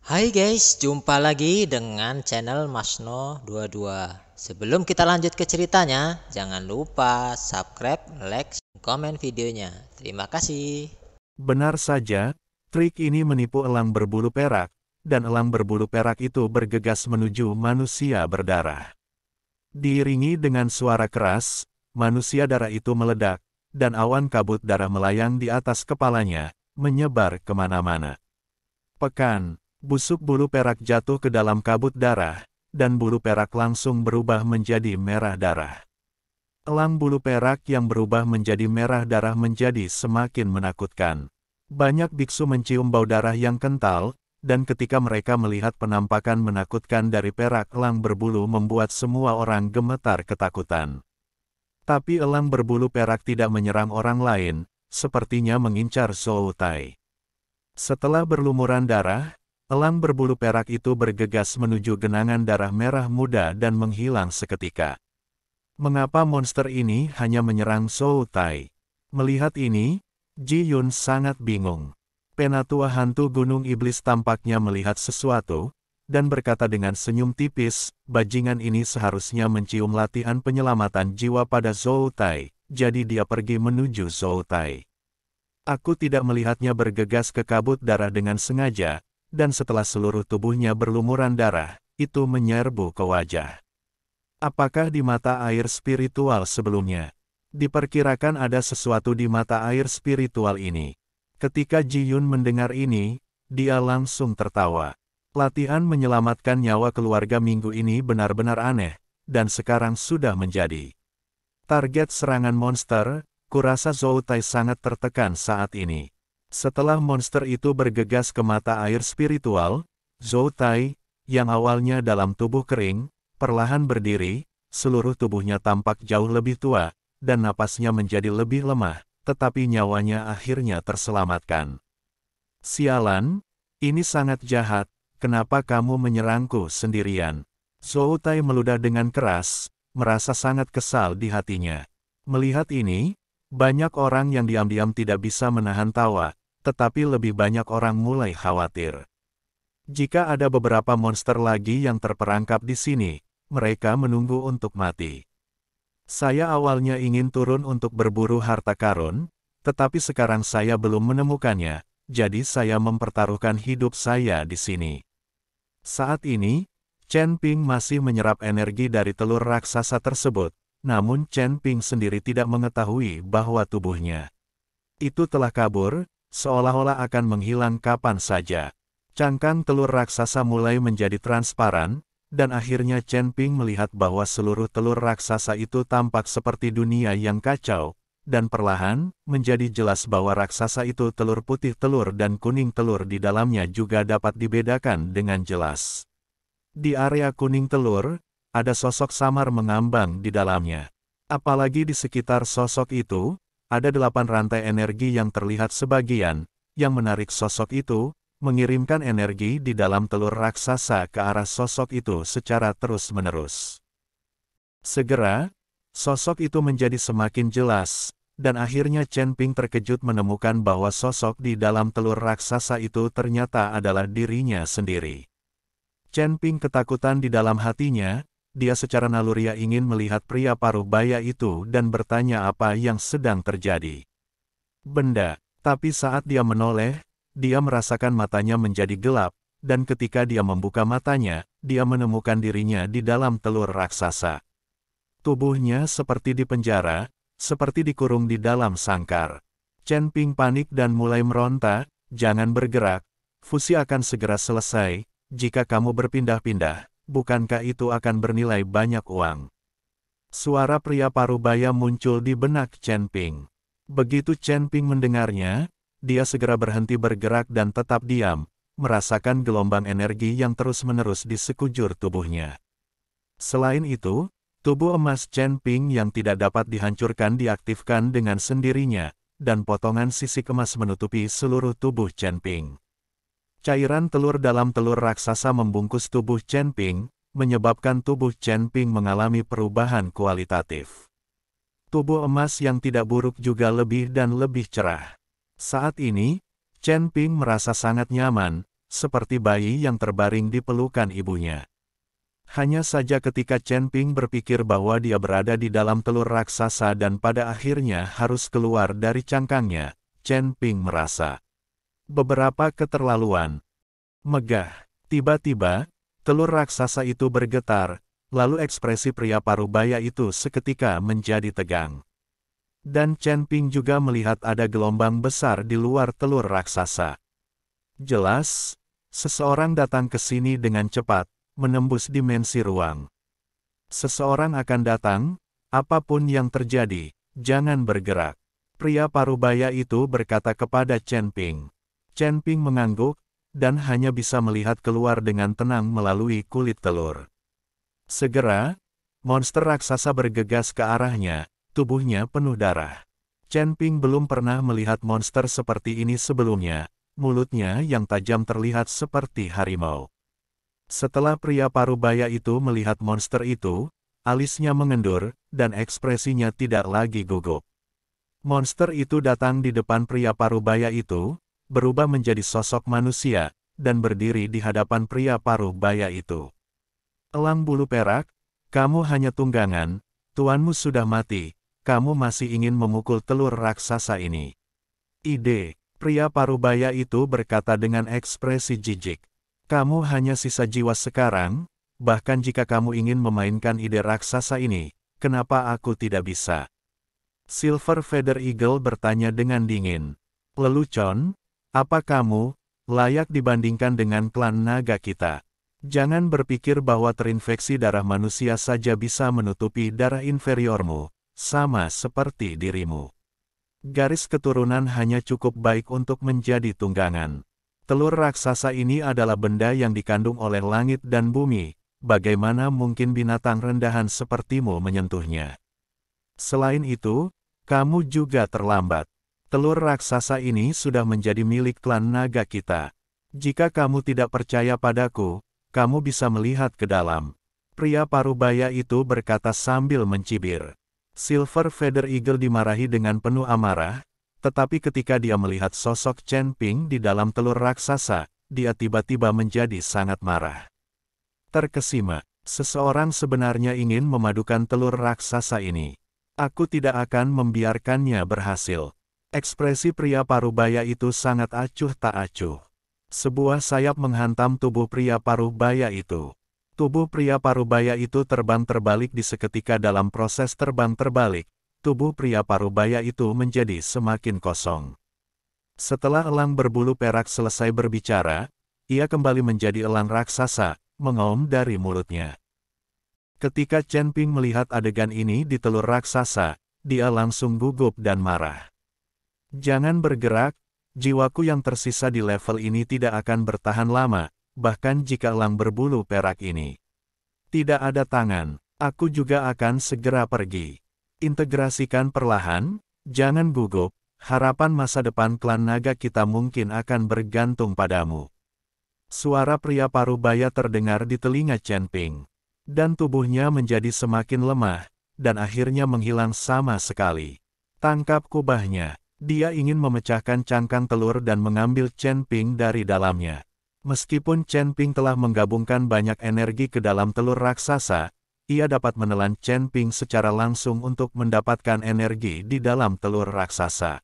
Hai guys, jumpa lagi dengan channel Masno22. Sebelum kita lanjut ke ceritanya, jangan lupa subscribe, like, komen videonya. Terima kasih. Benar saja, trik ini menipu elang berbulu perak, dan elang berbulu perak itu bergegas menuju manusia berdarah. Diiringi dengan suara keras, manusia darah itu meledak, dan awan kabut darah melayang di atas kepalanya, menyebar kemana-mana. Pekan, busuk bulu perak jatuh ke dalam kabut darah, dan bulu perak langsung berubah menjadi merah darah. Elang bulu perak yang berubah menjadi merah darah menjadi semakin menakutkan. Banyak biksu mencium bau darah yang kental, dan ketika mereka melihat penampakan menakutkan dari perak elang berbulu membuat semua orang gemetar ketakutan. Tapi elang berbulu perak tidak menyerang orang lain, sepertinya mengincar Zhou Tai. Setelah berlumuran darah, elang berbulu perak itu bergegas menuju genangan darah merah muda dan menghilang seketika. Mengapa monster ini hanya menyerang Zhou Tai? Melihat ini, Ji Yun sangat bingung. Penatua hantu Gunung Iblis tampaknya melihat sesuatu, dan berkata dengan senyum tipis, bajingan ini seharusnya mencium latihan penyelamatan jiwa pada Zhou Tai, jadi dia pergi menuju Zhou Tai. Aku tidak melihatnya bergegas ke kabut darah dengan sengaja, dan setelah seluruh tubuhnya berlumuran darah, itu menyerbu ke wajah. Apakah di mata air spiritual sebelumnya? Diperkirakan ada sesuatu di mata air spiritual ini. Ketika Ji Yun mendengar ini, dia langsung tertawa. Latihan menyelamatkan nyawa keluarga minggu ini benar-benar aneh, dan sekarang sudah menjadi target serangan monster. Kurasa Zhou Tai sangat tertekan saat ini. Setelah monster itu bergegas ke mata air spiritual, Zhou Tai, yang awalnya dalam tubuh kering, perlahan berdiri, seluruh tubuhnya tampak jauh lebih tua, dan napasnya menjadi lebih lemah, tetapi nyawanya akhirnya terselamatkan. Sialan, ini sangat jahat, kenapa kamu menyerangku sendirian? Zhou Tai meludah dengan keras, merasa sangat kesal di hatinya. Melihat ini, banyak orang yang diam-diam tidak bisa menahan tawa, tetapi lebih banyak orang mulai khawatir. Jika ada beberapa monster lagi yang terperangkap di sini, mereka menunggu untuk mati. Saya awalnya ingin turun untuk berburu harta karun, tetapi sekarang saya belum menemukannya, jadi saya mempertaruhkan hidup saya di sini. Saat ini, Chen Ping masih menyerap energi dari telur raksasa tersebut, namun Chen Ping sendiri tidak mengetahui bahwa tubuhnya itu telah kabur, seolah-olah akan menghilang kapan saja. Cangkang telur raksasa mulai menjadi transparan, dan akhirnya Chen Ping melihat bahwa seluruh telur raksasa itu tampak seperti dunia yang kacau, dan perlahan, menjadi jelas bahwa raksasa itu telur putih telur dan kuning telur di dalamnya juga dapat dibedakan dengan jelas. Di area kuning telur, ada sosok samar mengambang di dalamnya. Apalagi di sekitar sosok itu, ada 8 rantai energi yang terlihat sebagian, yang menarik sosok itu, mengirimkan energi di dalam telur raksasa ke arah sosok itu secara terus-menerus. Segera, sosok itu menjadi semakin jelas, dan akhirnya Chen Ping terkejut menemukan bahwa sosok di dalam telur raksasa itu ternyata adalah dirinya sendiri. Chen Ping ketakutan di dalam hatinya, dia secara naluriah ingin melihat pria paruh baya itu dan bertanya apa yang sedang terjadi. Benda, tapi saat dia menoleh, dia merasakan matanya menjadi gelap, dan ketika dia membuka matanya, dia menemukan dirinya di dalam telur raksasa. Tubuhnya seperti di penjara, seperti dikurung di dalam sangkar. Chen Ping panik dan mulai meronta, jangan bergerak, fusi akan segera selesai, jika kamu berpindah-pindah, bukankah itu akan bernilai banyak uang? Suara pria parubaya muncul di benak Chen Ping. Begitu Chen Ping mendengarnya, dia segera berhenti bergerak dan tetap diam, merasakan gelombang energi yang terus-menerus di sekujur tubuhnya. Selain itu, tubuh emas Chen Ping yang tidak dapat dihancurkan diaktifkan dengan sendirinya, dan potongan sisik emas menutupi seluruh tubuh Chen Ping. Cairan telur dalam telur raksasa membungkus tubuh Chen Ping, menyebabkan tubuh Chen Ping mengalami perubahan kualitatif. Tubuh emas yang tidak buruk juga lebih dan lebih cerah. Saat ini, Chen Ping merasa sangat nyaman, seperti bayi yang terbaring di pelukan ibunya. Hanya saja ketika Chen Ping berpikir bahwa dia berada di dalam telur raksasa dan pada akhirnya harus keluar dari cangkangnya, Chen Ping merasa beberapa keterlaluan. Megah. Tiba-tiba, telur raksasa itu bergetar, lalu ekspresi pria parubaya itu seketika menjadi tegang. Dan Chen Ping juga melihat ada gelombang besar di luar telur raksasa. Jelas, seseorang datang ke sini dengan cepat, menembus dimensi ruang. Seseorang akan datang, apapun yang terjadi, jangan bergerak. Pria parubaya itu berkata kepada Chen Ping. Chen Ping mengangguk, dan hanya bisa melihat keluar dengan tenang melalui kulit telur. Segera, monster raksasa bergegas ke arahnya, tubuhnya penuh darah. Chen Ping belum pernah melihat monster seperti ini sebelumnya, mulutnya yang tajam terlihat seperti harimau. Setelah pria parubaya itu melihat monster itu, alisnya mengendur, dan ekspresinya tidak lagi gugup. Monster itu datang di depan pria parubaya itu, berubah menjadi sosok manusia, dan berdiri di hadapan pria parubaya itu. Elang bulu perak, kamu hanya tunggangan, tuanmu sudah mati, kamu masih ingin memukul telur raksasa ini. Ide, pria parubaya itu berkata dengan ekspresi jijik. Kamu hanya sisa jiwa sekarang, bahkan jika kamu ingin memainkan ide raksasa ini, kenapa aku tidak bisa? Silver Feather Eagle bertanya dengan dingin. Lelucon, apa kamu layak dibandingkan dengan klan naga kita? Jangan berpikir bahwa terinfeksi darah manusia saja bisa menutupi darah inferiormu, sama seperti dirimu. Garis keturunan hanya cukup baik untuk menjadi tunggangan. Telur raksasa ini adalah benda yang dikandung oleh langit dan bumi, bagaimana mungkin binatang rendahan sepertimu menyentuhnya? Selain itu, kamu juga terlambat. Telur raksasa ini sudah menjadi milik klan naga kita. Jika kamu tidak percaya padaku, kamu bisa melihat ke dalam. Pria parubaya itu berkata sambil mencibir. Silver Feather Eagle dimarahi dengan penuh amarah, tetapi ketika dia melihat sosok Chen Ping di dalam telur raksasa, dia tiba-tiba menjadi sangat marah. Terkesima, seseorang sebenarnya ingin memadukan telur raksasa ini. Aku tidak akan membiarkannya berhasil. Ekspresi pria parubaya itu sangat acuh tak acuh. Sebuah sayap menghantam tubuh pria parubaya itu. Tubuh pria parubaya itu terbang terbalik di seketika dalam proses terbang terbalik. Tubuh pria parubaya itu menjadi semakin kosong. Setelah elang berbulu perak selesai berbicara, ia kembali menjadi elang raksasa, mengaum dari mulutnya. Ketika Chen Ping melihat adegan ini di telur raksasa, dia langsung gugup dan marah. Jangan bergerak, jiwaku yang tersisa di level ini tidak akan bertahan lama, bahkan jika elang berbulu perak ini tidak ada tangan, aku juga akan segera pergi. Integrasikan perlahan, jangan gugup, harapan masa depan klan naga kita mungkin akan bergantung padamu. Suara pria parubaya terdengar di telinga Chen Ping. Dan tubuhnya menjadi semakin lemah, dan akhirnya menghilang sama sekali. Tangkap kubahnya, dia ingin memecahkan cangkang telur dan mengambil Chen Ping dari dalamnya. Meskipun Chen Ping telah menggabungkan banyak energi ke dalam telur raksasa, ia dapat menelan Chen Ping secara langsung untuk mendapatkan energi di dalam telur raksasa.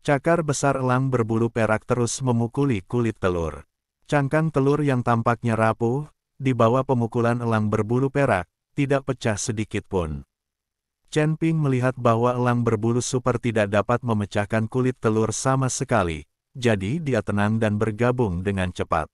Cakar besar elang berbulu perak terus memukuli kulit telur. Cangkang telur yang tampaknya rapuh, di bawah pemukulan elang berbulu perak, tidak pecah sedikit pun. Chen Ping melihat bahwa elang berbulu super tidak dapat memecahkan kulit telur sama sekali, jadi dia tenang dan bergabung dengan cepat.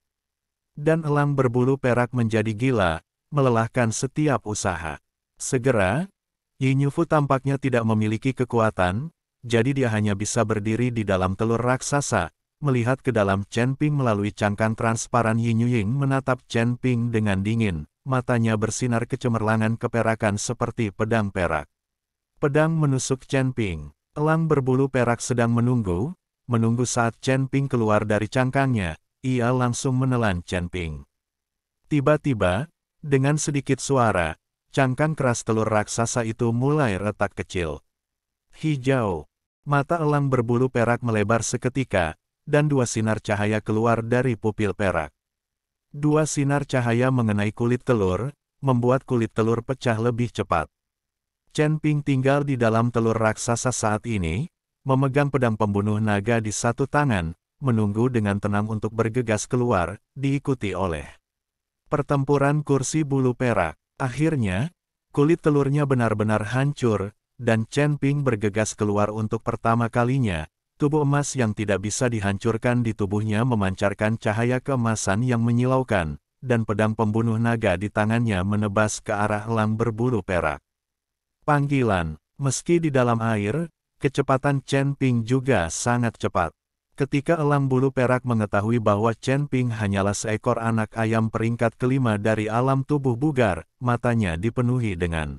Dan elang berbulu perak menjadi gila, melelahkan setiap usaha. Segera, Yinyufu tampaknya tidak memiliki kekuatan, jadi dia hanya bisa berdiri di dalam telur raksasa, melihat ke dalam Chen Ping melalui cangkang transparan. Yinyuying menatap Chen Ping dengan dingin, matanya bersinar kecemerlangan keperakan seperti pedang perak. Pedang menusuk Chen Ping. Elang berbulu perak sedang menunggu saat Chen Ping keluar dari cangkangnya, ia langsung menelan Chen Ping. Tiba-tiba, dengan sedikit suara, cangkang keras telur raksasa itu mulai retak kecil. Hijau. Mata elang berbulu perak melebar seketika, dan 2 sinar cahaya keluar dari pupil perak. 2 sinar cahaya mengenai kulit telur, membuat kulit telur pecah lebih cepat. Chen Ping tinggal di dalam telur raksasa saat ini, memegang pedang pembunuh naga di satu tangan, menunggu dengan tenang untuk bergegas keluar, diikuti oleh pertempuran kursi bulu perak. Akhirnya, kulit telurnya benar-benar hancur, dan Chen Ping bergegas keluar untuk pertama kalinya. Tubuh emas yang tidak bisa dihancurkan di tubuhnya memancarkan cahaya keemasan yang menyilaukan, dan pedang pembunuh naga di tangannya menebas ke arah elang berbulu perak. Panggilan, meski di dalam air, kecepatan Chen Ping juga sangat cepat. Ketika elang bulu perak mengetahui bahwa Chen Ping hanyalah seekor anak ayam peringkat kelima dari alam tubuh bugar, matanya dipenuhi dengan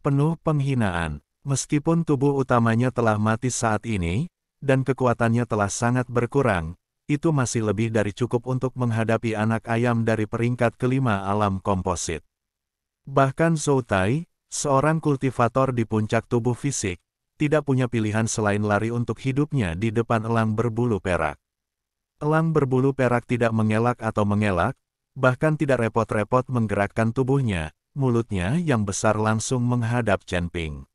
penuh penghinaan. Meskipun tubuh utamanya telah mati saat ini, dan kekuatannya telah sangat berkurang, itu masih lebih dari cukup untuk menghadapi anak ayam dari peringkat kelima alam komposit. Bahkan Zhou Tai, seorang kultivator di puncak tubuh fisik, tidak punya pilihan selain lari untuk hidupnya di depan elang berbulu perak. Elang berbulu perak tidak mengelak atau mengelak, bahkan tidak repot-repot menggerakkan tubuhnya, mulutnya yang besar langsung menghadap Chen Ping.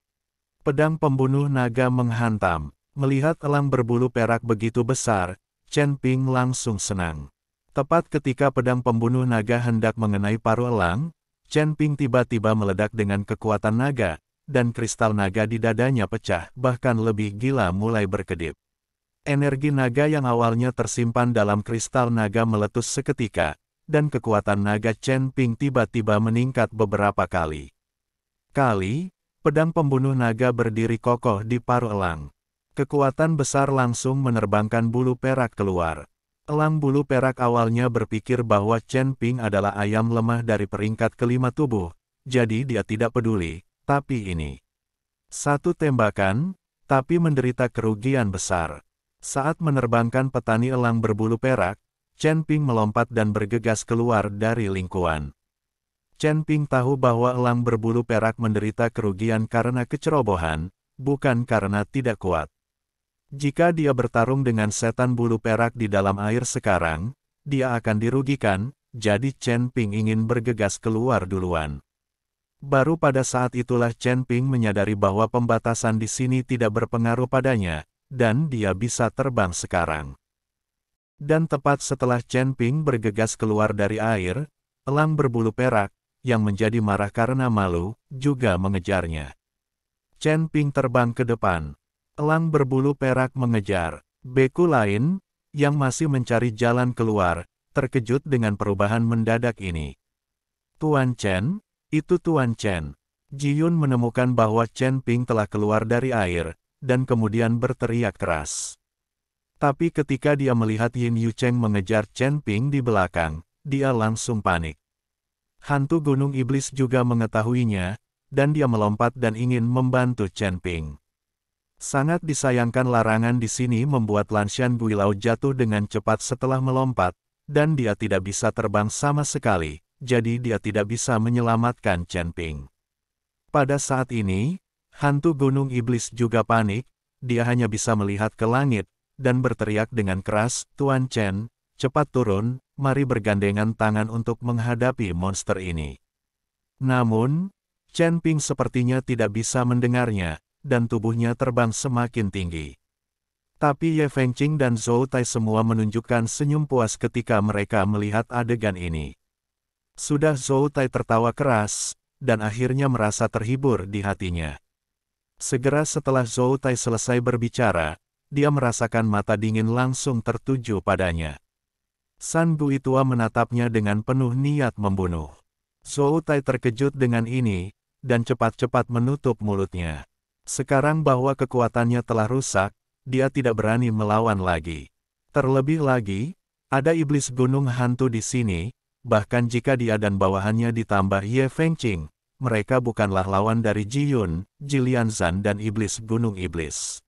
Pedang pembunuh naga menghantam. Melihat elang berbulu perak begitu besar, Chen Ping langsung senang. Tepat ketika pedang pembunuh naga hendak mengenai paruh elang, Chen Ping tiba-tiba meledak dengan kekuatan naga, dan kristal naga di dadanya pecah, bahkan lebih gila mulai berkedip. Energi naga yang awalnya tersimpan dalam kristal naga meletus seketika, dan kekuatan naga Chen Ping tiba-tiba meningkat beberapa kali. Pedang pembunuh naga berdiri kokoh di paruh elang. Kekuatan besar langsung menerbangkan bulu perak keluar. Elang bulu perak awalnya berpikir bahwa Chen Ping adalah ayam lemah dari peringkat kelima tubuh, jadi dia tidak peduli. Tapi ini satu tembakan, tapi menderita kerugian besar. Saat menerbangkan petani elang berbulu perak, Chen Ping melompat dan bergegas keluar dari lingkuan. Chen Ping tahu bahwa elang berbulu perak menderita kerugian karena kecerobohan, bukan karena tidak kuat. Jika dia bertarung dengan setan bulu perak di dalam air sekarang, dia akan dirugikan, jadi Chen Ping ingin bergegas keluar duluan. Baru pada saat itulah Chen Ping menyadari bahwa pembatasan di sini tidak berpengaruh padanya, dan dia bisa terbang sekarang. Dan tepat setelah Chen Ping bergegas keluar dari air, elang berbulu perak, yang menjadi marah karena malu, juga mengejarnya. Chen Ping terbang ke depan. Elang berbulu perak mengejar. Beku lain, yang masih mencari jalan keluar, terkejut dengan perubahan mendadak ini. Tuan Chen? Itu Tuan Chen. Ji-yun menemukan bahwa Chen Ping telah keluar dari air, dan kemudian berteriak keras. Tapi ketika dia melihat Yin Yucheng mengejar Chen Ping di belakang, dia langsung panik. Hantu Gunung Iblis juga mengetahuinya, dan dia melompat dan ingin membantu Chen Ping. Sangat disayangkan larangan di sini membuat Lanshan Guilao jatuh dengan cepat setelah melompat, dan dia tidak bisa terbang sama sekali. Jadi dia tidak bisa menyelamatkan Chen Ping. Pada saat ini, hantu Gunung Iblis juga panik, dia hanya bisa melihat ke langit, dan berteriak dengan keras, Tuan Chen, cepat turun, mari bergandengan tangan untuk menghadapi monster ini. Namun, Chen Ping sepertinya tidak bisa mendengarnya, dan tubuhnya terbang semakin tinggi. Tapi Ye Fengqing dan Zhou Tai semua menunjukkan senyum puas ketika mereka melihat adegan ini. Sudah Zhou Tai tertawa keras, dan akhirnya merasa terhibur di hatinya. Segera setelah Zhou Tai selesai berbicara, dia merasakan mata dingin langsung tertuju padanya. San Gui tua menatapnya dengan penuh niat membunuh. Zhou Tai terkejut dengan ini, dan cepat-cepat menutup mulutnya. Sekarang bahwa kekuatannya telah rusak, dia tidak berani melawan lagi. Terlebih lagi, ada iblis gunung hantu di sini. Bahkan jika dia dan bawahannya ditambah Ye Fengqing, mereka bukanlah lawan dari Ji Yun, Ji Lianzan dan Iblis Gunung Iblis.